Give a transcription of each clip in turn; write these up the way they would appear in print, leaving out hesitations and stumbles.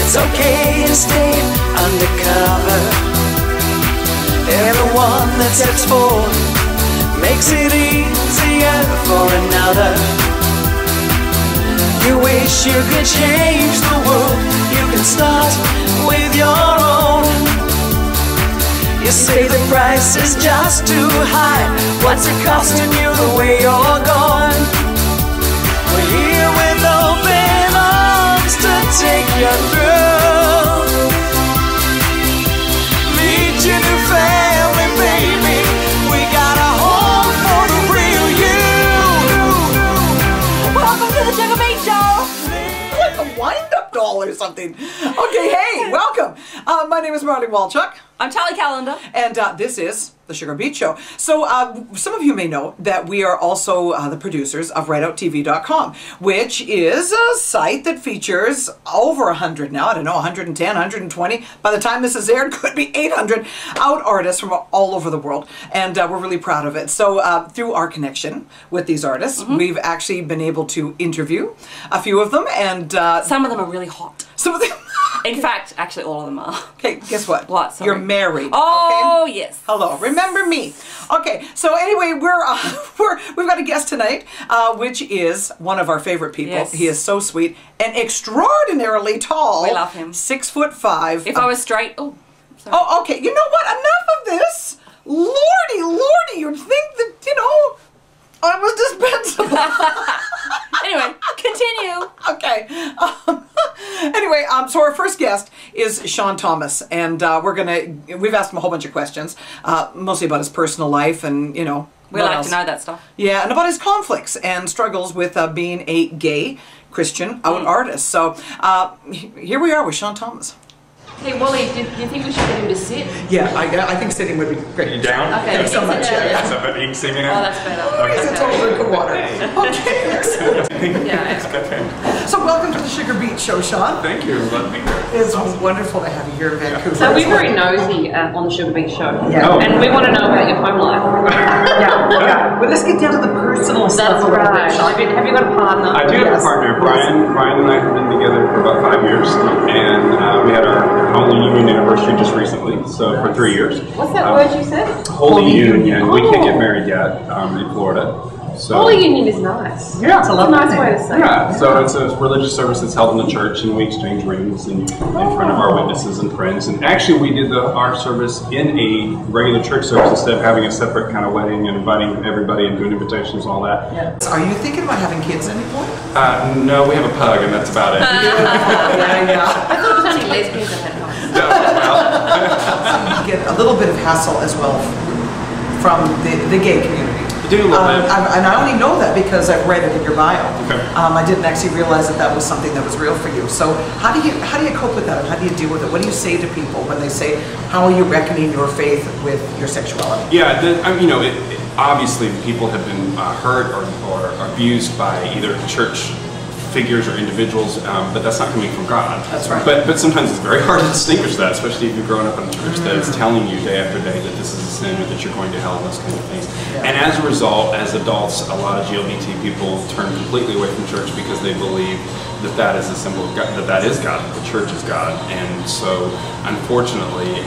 It's okay to stay undercover. Everyone that steps forward makes it easier for another. You wish you could change the world. You can start with your own. You say the price is just too high. What's it costing you the way you're gone? We're here with open arms to take you through. Meet your new family, baby. We got a home for the real you. Welcome to the Sugarbeach Show. Like a wind-up doll or something. Okay, hey, welcome. My name is Marty Walchuk. I'm Tally Calendar. And this is the Sugarbeach Show. So some of you may know that we are also the producers of RightOutTV.com, which is a site that features over 100 now, I don't know, 110, 120. By the time this is aired, could be 800 out artists from all over the world. And we're really proud of it. So through our connection with these artists, we've actually been able to interview a few of them. And some of them are really hot. Some of them... In fact, actually all of them are. Okay, guess what? What? Sorry. You're married. Oh, okay? yes. Hello. Remember me. Okay, so anyway, we've got a guest tonight, which is one of our favorite people. Yes. He is so sweet and extraordinarily tall. We love him. 6'5". If I was straight, oh, sorry. Oh, okay. You know what? Enough of this. Lordy, lordy, you'd think that, you know, I was dispensable. Anyway, continue. Okay. Anyway, so our first guest is Shawn Thomas, and we've asked him a whole bunch of questions, mostly about his personal life and, you know, We like to know that stuff. Yeah, and about his conflicts and struggles with being a gay Christian out artist. So here we are with Shawn Thomas. Hey Wally, do you think we should get him to sit? Yeah, I think sitting would be great. You down? Okay, Thanks so much. yeah. So, but you can see me now? Oh, that's better. Oh, he's a total drink of water. Okay, excellent. Yeah. So welcome to the Sugarbeach Show, Shawn. Thank you. Love being here. It's wonderful to have you here in Vancouver. So we're very nosy on the Sugarbeach Show. Yeah. Oh. And we want to know about your home life. Yeah. Well, let's get down to the personal stuff. That's right. Have you got a partner? I do have a partner. Brian and I have been together for about 5 years, and we had our Holy Union anniversary just recently, so for 3 years. What's that word you said? Holy Union. Oh. We can't get married yet in Florida. So, Holy Union is nice. Yeah, it's a lovely nice way to say it. yeah, so it's a religious service that's held in the church, and we exchange rings in front of our witnesses and friends. And actually, we did our service in a regular church service instead of having a separate kind of wedding and inviting everybody and doing invitations and all that. Yeah. Are you thinking about having kids at any point? No, we have a pug, and that's about it. I thought it was only lesbians that had homes. No, well, You get a little bit of hassle as well from the gay community. do a little bit. And I only know that because I've read it in your bio. Okay. I didn't actually realize that was something that was real for you. So how do you cope with that? How do you deal with it? What do you say to people when they say, how are you reckoning your faith with your sexuality? Yeah, you know, obviously people have been hurt or abused by either church figures or individuals, but that's not coming from God. That's right. But sometimes it's very hard to distinguish that, especially if you've grown up in a church that is telling you day after day that this is a sin or that you're going to hell and those kind of things. Yeah. And as a result, as adults, a lot of LGBT people turn completely away from church because they believe that is a symbol of God, that is God, that the church is God. And so, unfortunately,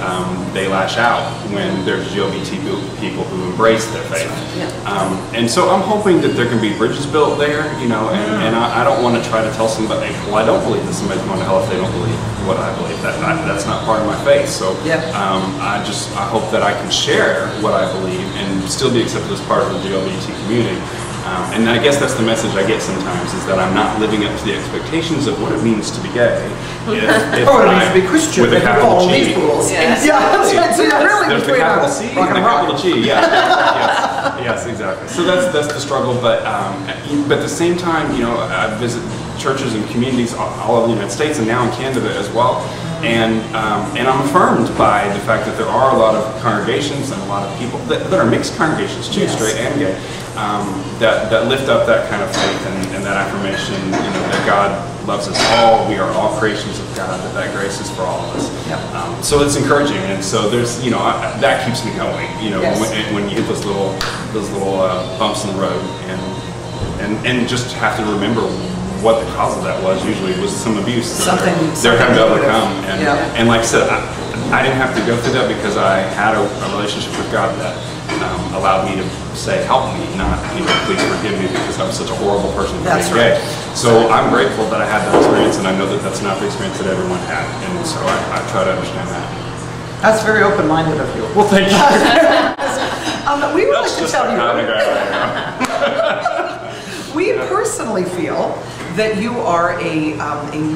they lash out when there's LGBT people who embrace their faith. Yeah. And so I'm hoping that there can be bridges built there, you know, and I don't want to try to tell somebody, well, I don't believe that somebody's going to hell if they don't believe what I believe. That's not part of my faith. So yeah. I hope that I can share what I believe and still be accepted as part of the LGBT community. And I guess that's the message I get sometimes, is that I'm not living up to the expectations of what it means to be gay. If or it means to be Christian, with a capital G. These rules. Yeah. That's right. So you're really There's the between capital C and the capital G. Yeah. Yes, exactly. So that's the struggle. But at the same time, you know, I visit churches and communities all over the United States and now in Canada as well. And I'm affirmed by the fact that there are a lot of congregations and a lot of people that are mixed congregations too, yes. straight and gay, that lift up that kind of faith and that affirmation, you know, that God loves us all. We are all creations of God. That grace is for all of us. Yep. So it's encouraging, and so there's, you know, that keeps me going. You know, yes. when you hit those little bumps in the road, and just have to remember what the cause of that was. Usually it was some abuse. Something they're having to overcome. And, yeah. and like I said, I didn't have to go through that because I had a relationship with God that allowed me to say, help me, not, please forgive me because I'm such a horrible person for being gay. So I'm grateful that I had that experience, and I know that that's not the experience that everyone had. And so I try to understand that. That's very open-minded of you. Well, thank you. We would like to tell you. Right. We personally feel that you are a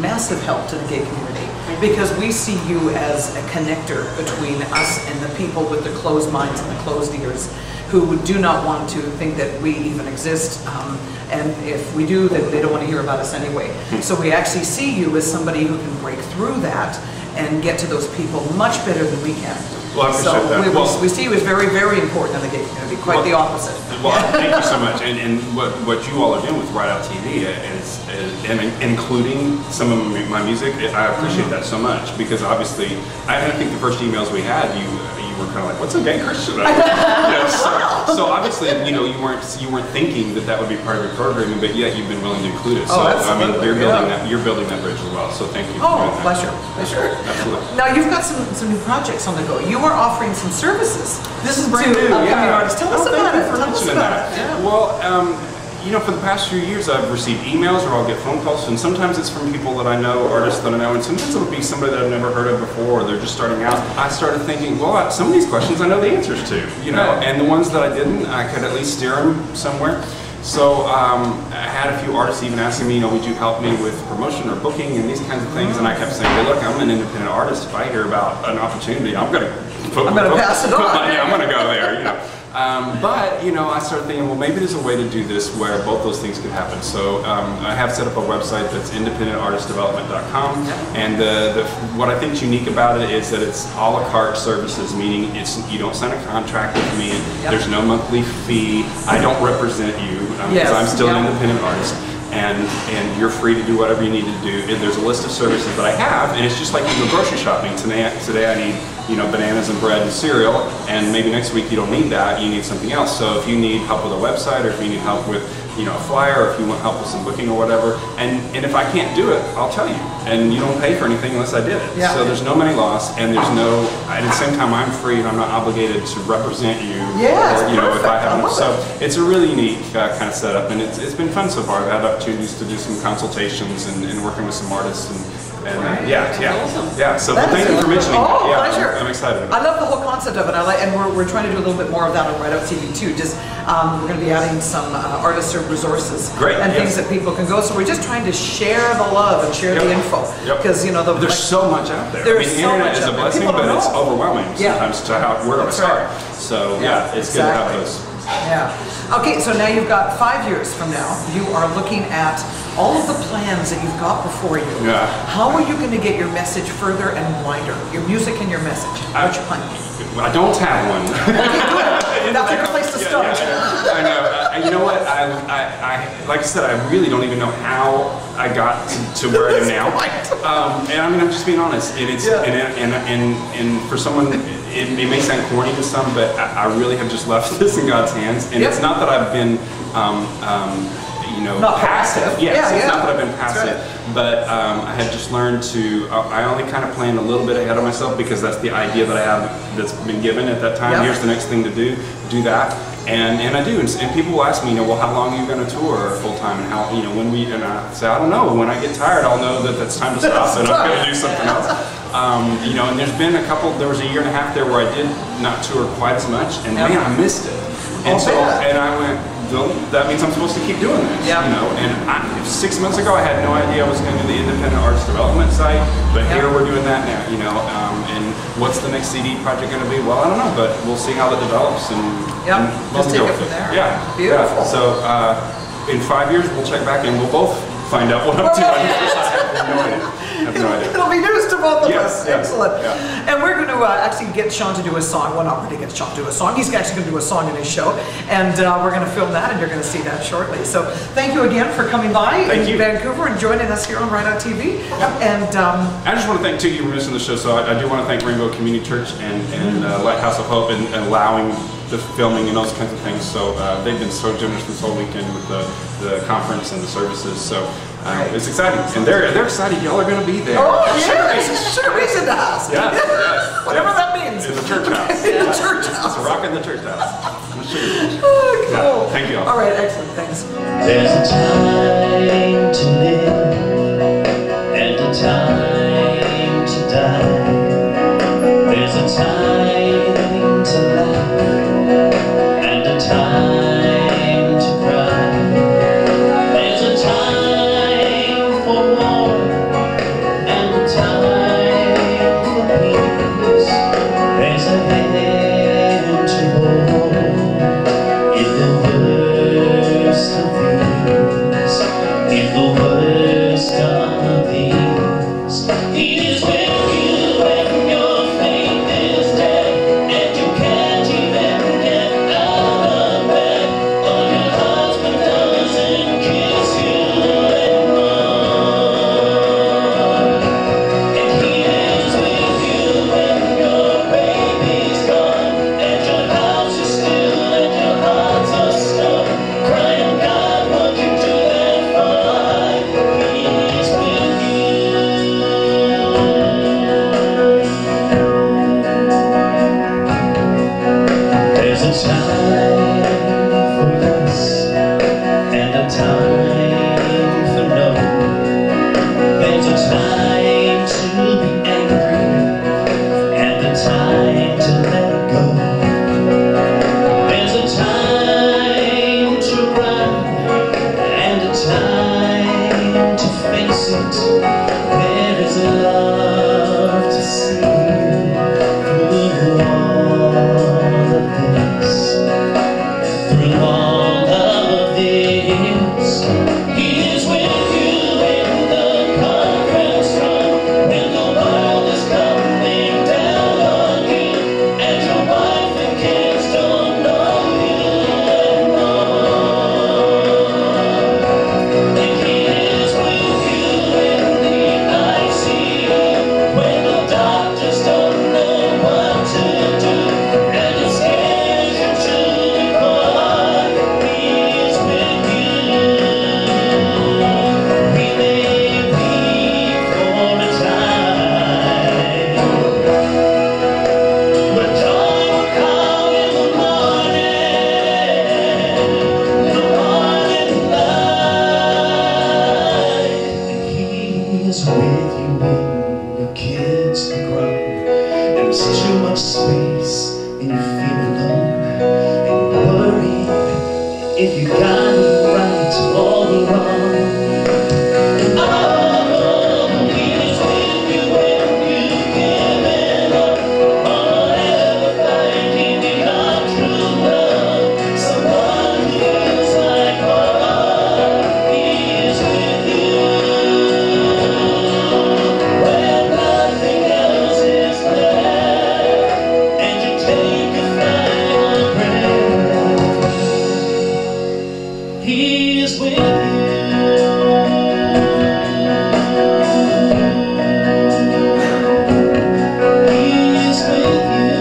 massive help to the gay community because we see you as a connector between us and the people with the closed minds and the closed ears who do not want to think that we even exist. And if we do, then they don't want to hear about us anyway. So we actually see you as somebody who can break through that and get to those people much better than we can. Well, I appreciate that. We see you as very, very important in the gay community, quite the opposite. Well, thank you so much. And what you all are doing with RightOutTV is and including some of my music, I appreciate that so much because obviously, I think the first emails we had, you were kind of like, what's a gay Christian? So obviously, you weren't thinking that would be part of your programming, but yet you've been willing to include it. So I mean, you're building that bridge as well. So thank you. Oh, pleasure. Absolutely. Now you've got some new projects on the go. You are offering some services. This is brand new. Upcoming artists. Tell us about it. Tell us about it. Yeah. Well, for the past few years, I've received emails or I'll get phone calls, and sometimes it's from people that I know, artists that I know, and sometimes it'll be somebody that I've never heard of before, or they're just starting out. I started thinking, well, some of these questions I know the answers to, and the ones that I didn't, I could at least steer them somewhere. So I had a few artists even asking me, would you help me with promotion or booking and these kinds of things, and I kept saying, well, look, I'm an independent artist. If I hear about an opportunity, I'm going to pass it on. I'm going to go there, But, I started thinking, well, maybe there's a way to do this where both those things could happen. So I have set up a website that's independentartistdevelopment.com, and what I think is unique about it is that it's a la carte services, meaning you don't sign a contract with me, there's no monthly fee, I don't represent you, because I'm still an independent artist. And you're free to do whatever you need to do. And there's a list of services that I have, and it's just like you go grocery shopping. Today I need bananas and bread and cereal, and maybe next week you don't need that, you need something else. So if you need help with a website, or if you need help with a flyer, or if you want help with some booking or whatever, and if I can't do it, I'll tell you. And you don't pay for anything unless I did it. Yeah. So there's no money lost, and there's at the same time I'm free and I'm not obligated to represent you. Yeah, or, if I haven't. So it's a really unique kind of setup, and it's been fun so far. I've had opportunities to do some consultations and working with some artists and Awesome. So thank you for mentioning that. Yeah, pleasure. I'm excited about it. I love the whole concept of it. And we're trying to do a little bit more of that on RightOutTV too. Just we're going to be adding some artist-served resources and things that people can go. So we're just trying to share the love and share the info because there's so much out there. There's the internet is a blessing, but it's overwhelming sometimes to how we're going to start. So it's good to have those. Yeah. Okay, so now you've got 5 years from now, you are looking at all of the plans that you've got before you. Yeah. How are you going to get your message further and wider? Your music and your message. What's your plan? I don't have one. Okay, good. That's a good place to start. I know. You know what? I like I said, I really don't even know how I got to where I am now. And I mean, I'm just being honest. And it's and for someone, it may sound corny to some, but I really have just left this in God's hands. And it's not that I've been, not passive. Yes, it's not that I've been passive, but I have just learned to. I only kind of plan a little bit ahead of myself because that's the idea that I have that's been given at that time. Here's the next thing to do that. And I do, and people will ask me, well, how long are you going to tour full time, and how, when we, and I say, I don't know. When I get tired, I'll know that that's time to stop, and I'm going to do something else. And there's been there was a year and a half there where I did not tour quite as much, and man, I missed it. And and I went, well, that means I'm supposed to keep doing this, And 6 months ago, I had no idea I was going to do the independent artist development site, but here we're doing that now, And what's the next CD project going to be? Well, I don't know, but we'll see how that develops, and just take it from there. Yeah, beautiful. So in 5 years, we'll check back and we'll both find out what I'm doing. I have no idea. It'll be news to both of us. Yeah. Excellent. Yeah. And we're going to actually get Shawn to do a song. Well, not really get Shawn to do a song. He's actually going to do a song in his show. And we're going to film that, and you're going to see that shortly. So thank you again for coming by in Vancouver and joining us here on RightOutTV. And I just want to thank, too, you were missing the show, so I do want to thank Rainbow Community Church and Lighthouse of Hope and allowing the filming and those kinds of things. So they've been so generous this whole weekend with the conference and the services. So It's exciting, and they're excited. Y'all are going to be there. Oh, yeah, Sugarbeach in the house. Yes. Whatever that means. In the church house. In the church house. It's a rock in the church house. In the Sugarbeach. Oh, cool. Yeah, thank you all. All right, excellent. Thanks. There's a time to live and a time to die. There's a time to laugh and a time to cry. There's a time for war and a time for peace. There's a hand to hold in the worst of these. In the worst of these, He is with you when your faith is dead and you can't even get out of bed, or your husband doesn't kiss you anymore. And He is with you when your baby's gone and your house is still and your hearts are stone, crying, God, won't you do that for me? He's with you. There's a time for yes and a time for no. There's a time to be angry and a time to let go. There's a time to run and a time to face it. There is a love to see through all of this. Through all of this, He is with you in the conference room when the world is coming down on you and your wife and kids don't know you anymore. And He is with you in the ICU when the doctors don't know what to do and it scares you to the core. He is with you. We may be for a time, but joy will come in the morning light. And He is with you when your kids are grown and there's too much space and you feel alone and worried if you got it right or wrong. Oh, He is with you when you've given up on ever finding your true love. Someone who feels like oh, He is with you when nothing else is left and you take a final breath. He is with you. He is with you.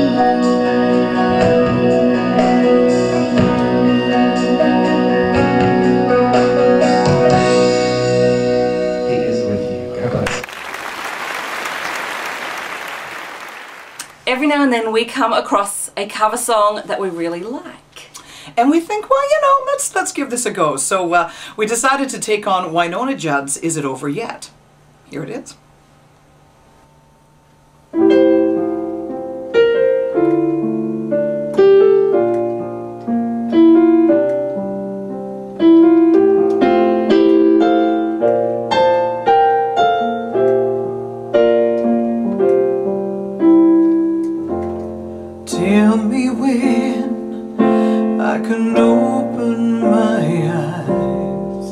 He is with you. God bless. Every now and then we come across a cover song that we really like. And we think, well, you know, let's give this a go. So we decided to take on Wynonna Judd's Is It Over Yet? Here it is. Tell me when I can open my eyes.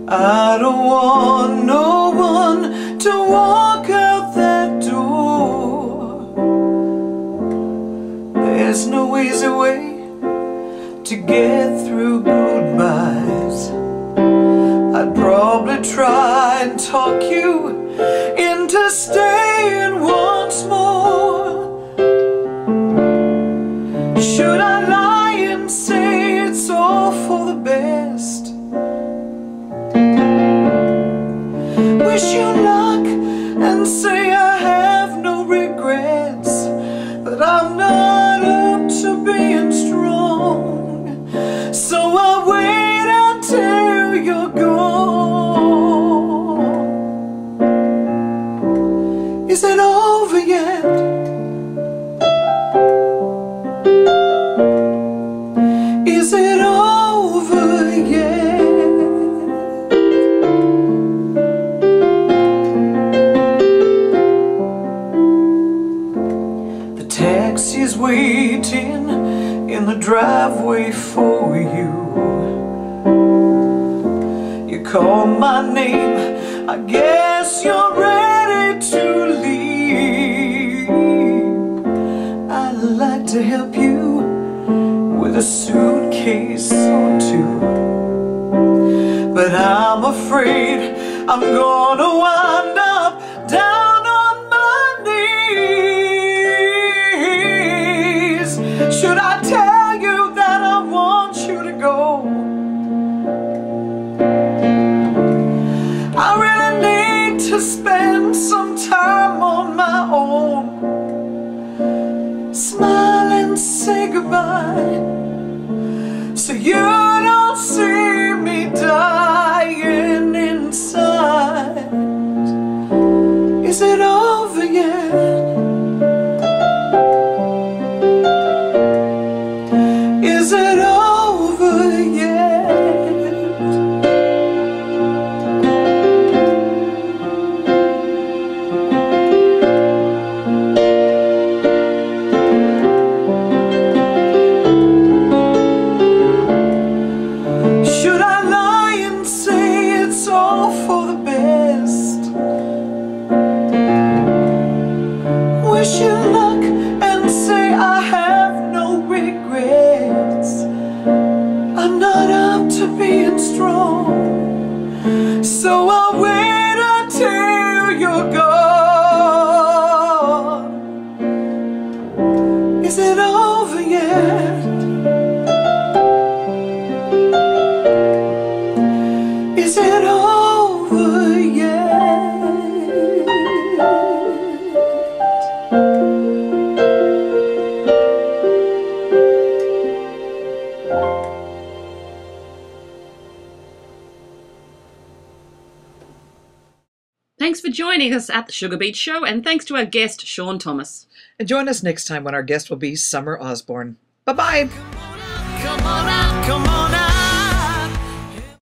I don't want no one to walk out that door. There's no easy way to get through goodbyes. I'd probably try and talk you into staying once more. Should I lie and say it's all for the best? Wish you luck and say I have no regrets, but I'm not up to being strong, so I'll wait until you're gone. Is it over yet? Is it over yet? The taxi's waiting in the driveway for you. You call my name, I guess you're ready to leave. I'd like to help you with a suitcase or two, but I'm afraid I'm gonna wind up down on my knees. Should I tell you that I want you to go? I really need to spend some time on my own. Smile and say goodbye, so you don't see me dying inside. Is it over yet? Is it over yet? Should I lie and say it's all for the best? Wish you luck and say I have no regrets. I'm not up to being strong, so I'll wait until you're gone. Is it over yet? Is it over yet? Thanks for joining us at the Sugarbeach Show, and thanks to our guest, Shawn Thomas. And join us next time when our guest will be Summer Osborne. Bye-bye. Come on out, come on.